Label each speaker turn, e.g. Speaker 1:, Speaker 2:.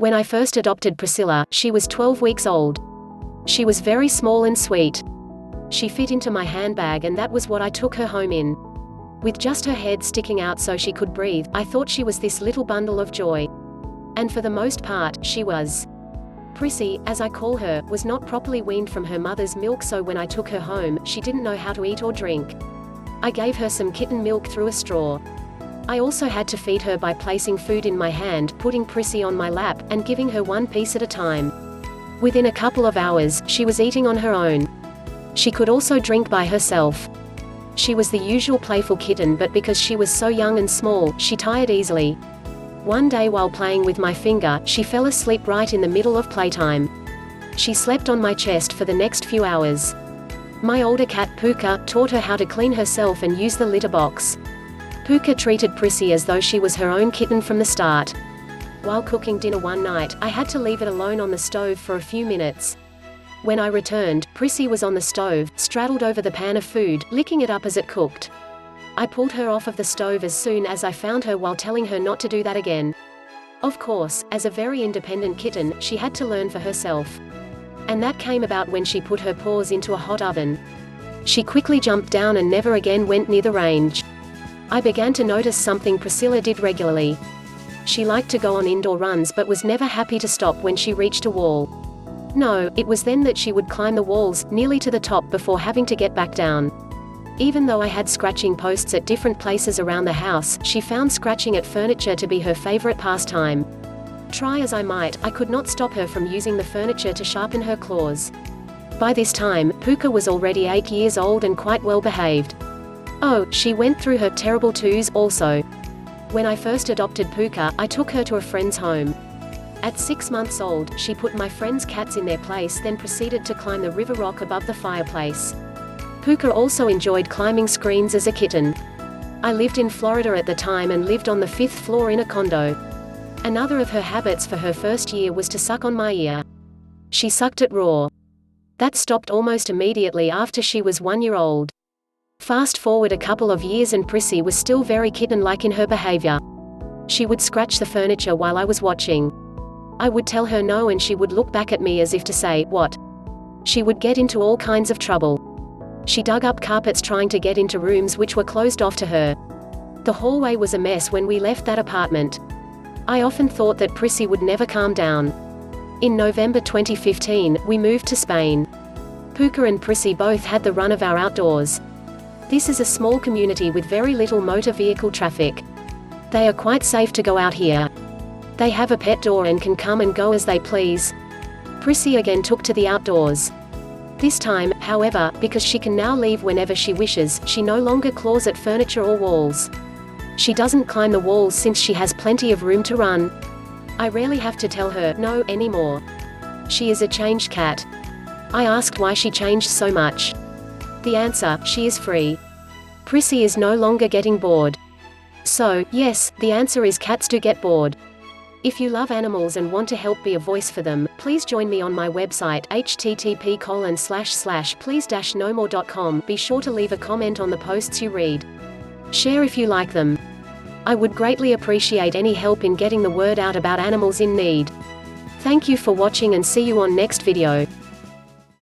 Speaker 1: When I first adopted Priscilla, she was 12 weeks old. She was very small and sweet. She fit into my handbag, and that was what I took her home in. With just her head sticking out so she could breathe, I thought she was this little bundle of joy. And for the most part, she was. Prissy, as I call her, was not properly weaned from her mother's milk, so when I took her home, she didn't know how to eat or drink. I gave her some kitten milk through a straw. I also had to feed her by placing food in my hand, putting Prissy on my lap, and giving her one piece at a time. Within a couple of hours, she was eating on her own. She could also drink by herself. She was the usual playful kitten, but because she was so young and small, she tired easily. One day while playing with my finger, she fell asleep right in the middle of playtime. She slept on my chest for the next few hours. My older cat, Puka, taught her how to clean herself and use the litter box. Puka treated Prissy as though she was her own kitten from the start. While cooking dinner one night, I had to leave it alone on the stove for a few minutes. When I returned, Prissy was on the stove, straddled over the pan of food, licking it up as it cooked. I pulled her off of the stove as soon as I found her, while telling her not to do that again. Of course, as a very independent kitten, she had to learn for herself. And that came about when she put her paws into a hot oven. She quickly jumped down and never again went near the range. I began to notice something Priscilla did regularly. She liked to go on indoor runs, but was never happy to stop when she reached a wall. No, it was then that she would climb the walls, nearly to the top, before having to get back down. Even though I had scratching posts at different places around the house, she found scratching at furniture to be her favorite pastime. Try as I might, I could not stop her from using the furniture to sharpen her claws. By this time, Puka was already 8 years old and quite well behaved. Oh, she went through her terrible twos also. When I first adopted Puka, I took her to a friend's home. At 6 months old, she put my friend's cats in their place, then proceeded to climb the river rock above the fireplace. Puka also enjoyed climbing screens as a kitten. I lived in Florida at the time and lived on the 5th floor in a condo. Another of her habits for her first year was to suck on my ear. She sucked it raw. That stopped almost immediately after she was 1 year old. Fast forward a couple of years and Prissy was still very kitten-like in her behavior. She would scratch the furniture while I was watching. I would tell her no and she would look back at me as if to say, "What?" She would get into all kinds of trouble. She dug up carpets trying to get into rooms which were closed off to her. The hallway was a mess when we left that apartment. I often thought that Prissy would never calm down. In November 2015, we moved to Spain. Puka and Prissy both had the run of our outdoors. This is a small community with very little motor vehicle traffic. They are quite safe to go out here. They have a pet door and can come and go as they please. Prissy again took to the outdoors. This time, however, because she can now leave whenever she wishes, she no longer claws at furniture or walls. She doesn't climb the walls since she has plenty of room to run. I rarely have to tell her no anymore. She is a changed cat. I asked why she changed so much. The answer: she is free. Prissy is no longer getting bored. So, yes, the answer is cats do get bored. If you love animals and want to help be a voice for them, please join me on my website http://please-nomore.com. Be sure to leave a comment on the posts you read. Share if you like them. I would greatly appreciate any help in getting the word out about animals in need. Thank you for watching and see you on next video.